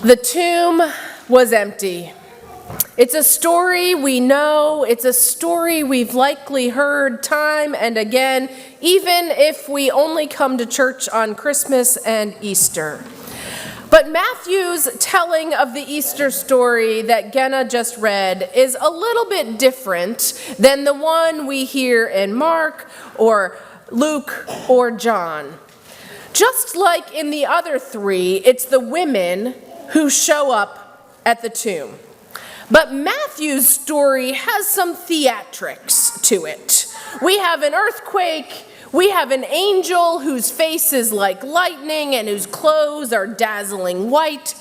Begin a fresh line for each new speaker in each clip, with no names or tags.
The tomb was empty. It's a story we know. It's a story we've likely heard time and again, even if we only come to church on Christmas and Easter. But Matthew's telling of the Easter story that Genna just read is a little bit different than the one we hear in Mark or Luke or John. Just like in the other three, it's the women who show up at the tomb. But Matthew's story has some theatrics to it. We have an earthquake, we have an angel whose face is like lightning and whose clothes are dazzling white,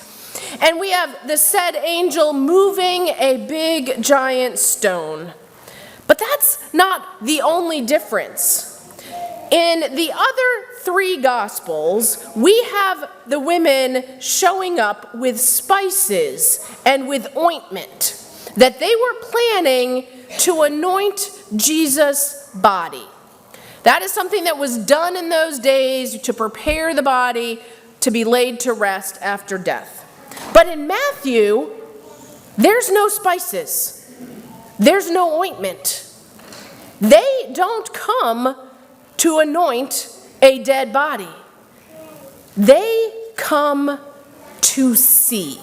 and we have the said angel moving a big giant stone. But that's not the only difference. In the other three Gospels, we have the women showing up with spices and with ointment that they were planning to anoint Jesus' body. That is something that was done in those days to prepare the body to be laid to rest after death. But in Matthew, there's no spices. There's no ointment. They don't come to anoint a dead body. They come to see.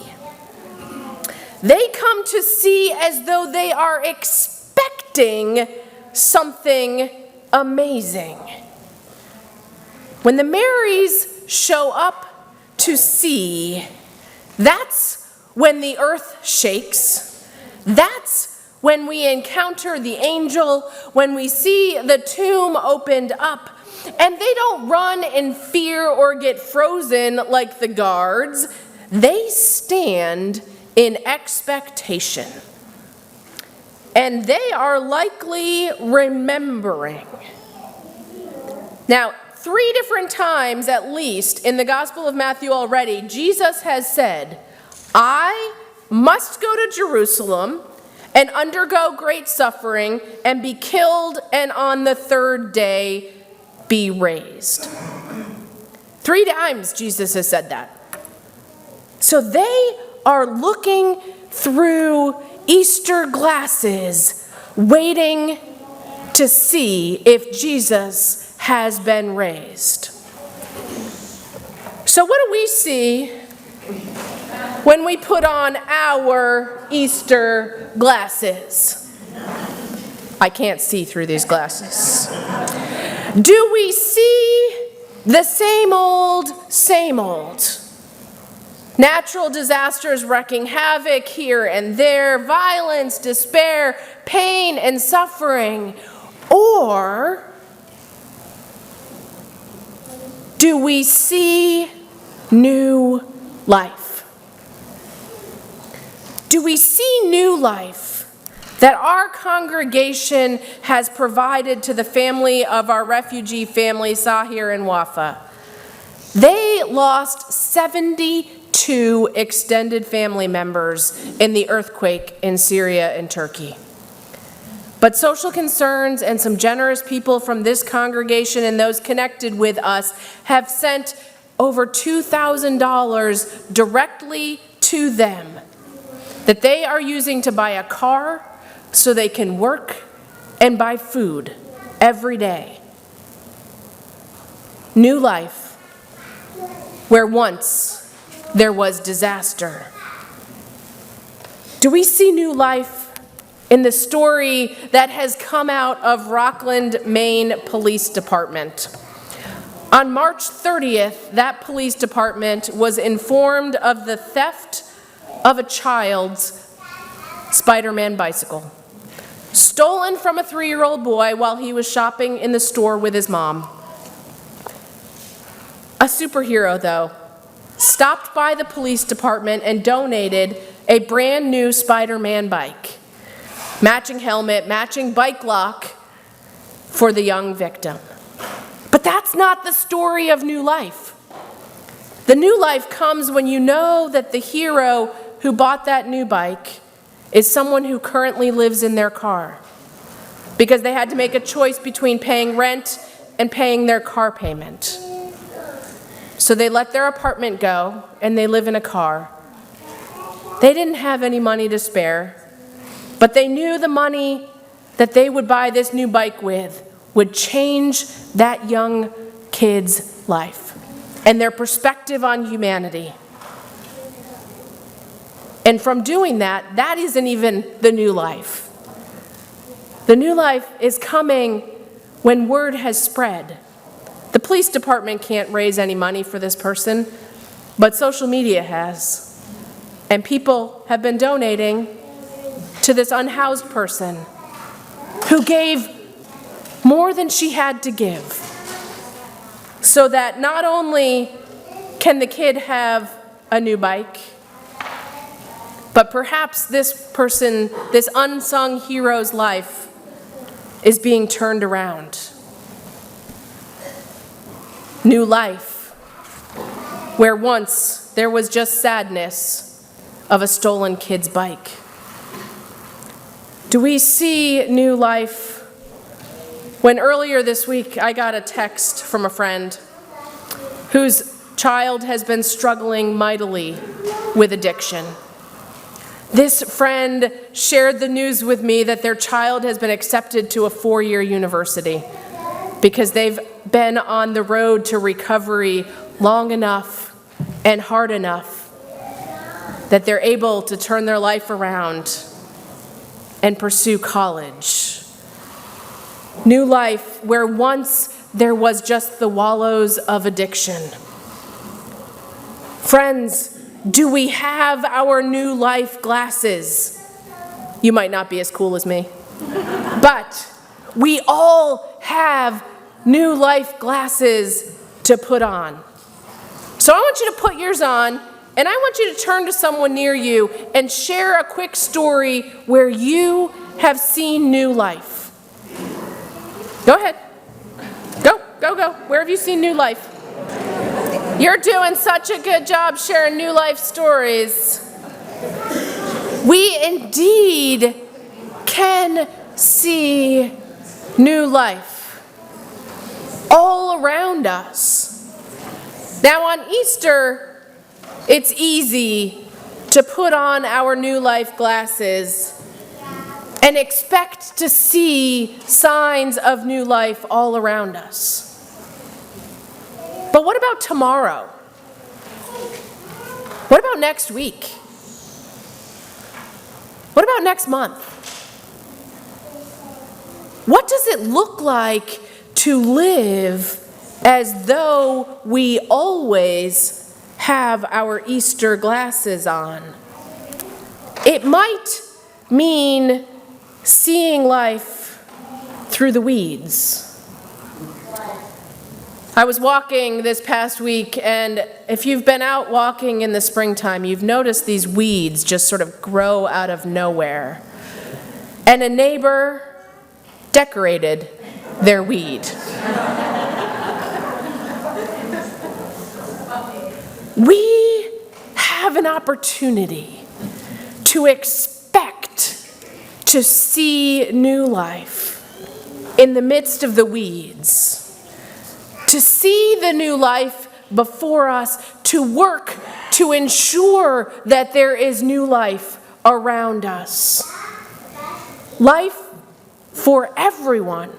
They come to see as though they are expecting something amazing. When the Marys show up to see, that's when the earth shakes. That's when we encounter the angel, when we see the tomb opened up, and they don't run in fear or get frozen like the guards. They stand in expectation. And they are likely remembering. Now, 3 different times at least in the Gospel of Matthew already, Jesus has said, I must go to Jerusalem and undergo great suffering, and be killed, and on the 3rd day be raised. 3 times Jesus has said that. So they are looking through Easter glasses, waiting to see if Jesus has been raised. So what do we see when we put on our Easter glasses? I can't see through these glasses. Do we see the same old, same old? Natural disasters wreaking havoc here and there, violence, despair, pain, and suffering. Or do we see new life? Do we see new life that our congregation has provided to the family of our refugee family, Sahir and Wafa? They lost 72 extended family members in the earthquake in Syria and Turkey. But social concerns and some generous people from this congregation and those connected with us have sent over $2,000 directly to them that they are using to buy a car so they can work and buy food every day. New life, where once there was disaster. Do we see new life in the story that has come out of Rockland, Maine Police Department? On March 30th, that police department was informed of the theft of a child's Spider-Man bicycle, stolen from a 3-year-old boy while he was shopping in the store with his mom. A superhero, though, stopped by the police department and donated a brand new Spider-Man bike, matching helmet, matching bike lock for the young victim. But that's not the story of new life. The new life comes when you know that the hero who bought that new bike is someone who currently lives in their car because they had to make a choice between paying rent and paying their car payment. So they let their apartment go and they live in a car They didn't have any money to spare, but they knew the money that they would buy this new bike with would change that young kid's life and their perspective on humanity. And from doing that, that isn't even the new life. The new life is coming when word has spread. The police department can't raise any money for this person, but social media has. And people have been donating to this unhoused person who gave more than she had to give, so that not only can the kid have a new bike, but perhaps this person, this unsung hero's life, is being turned around. New life, where once there was just sadness of a stolen kid's bike. Do we see new life when earlier this week I got a text from a friend whose child has been struggling mightily with addiction? This friend shared the news with me that their child has been accepted to a 4-year university because they've been on the road to recovery long enough and hard enough that they're able to turn their life around and pursue college. New life where once there was just the wallows of addiction. Friends, do we have our new life glasses? You might not be as cool as me, but we all have new life glasses to put on. So I want you to put yours on, and I want you to turn to someone near you and share a quick story where you have seen new life. Go ahead. Go. Where have you seen new life? You're doing such a good job sharing new life stories. We indeed can see new life all around us. Now on Easter, it's easy to put on our new life glasses and expect to see signs of new life all around us. But what about tomorrow? What about next week? What about next month? What does it look like to live as though we always have our Easter glasses on? It might mean seeing life through the weeds. I was walking this past week, and if you've been out walking in the springtime, you've noticed these weeds just sort of grow out of nowhere. And a neighbor decorated their weed. We have an opportunity to expect to see new life in the midst of the weeds, to see the new life before us, to work to ensure that there is new life around us. Life for everyone.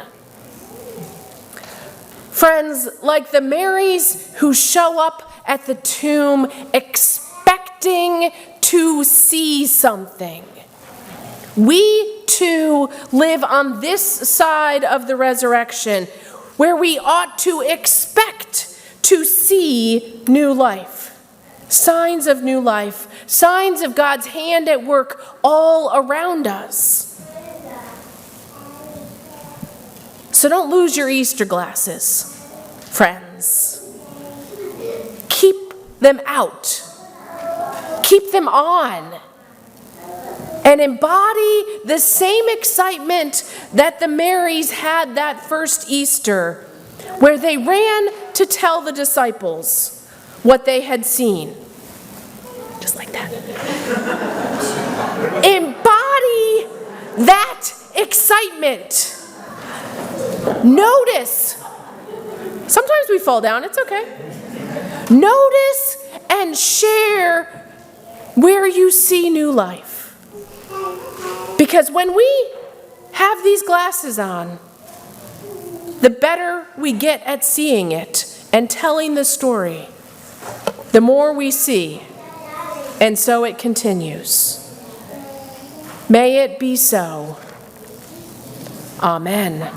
Friends, like the Marys who show up at the tomb expecting to see something, we too live on this side of the resurrection, where we ought to expect to see new life, signs of new life, signs of God's hand at work all around us. So don't lose your Easter glasses, friends. Keep them out. Keep them on. And embody the same excitement that the Marys had that first Easter, where they ran to tell the disciples what they had seen. Just like that. Embody that excitement. Notice. Sometimes we fall down, it's okay. Notice and share where you see new life. Because when we have these glasses on, the better we get at seeing it and telling the story, the more we see, and so it continues. May it be so. Amen.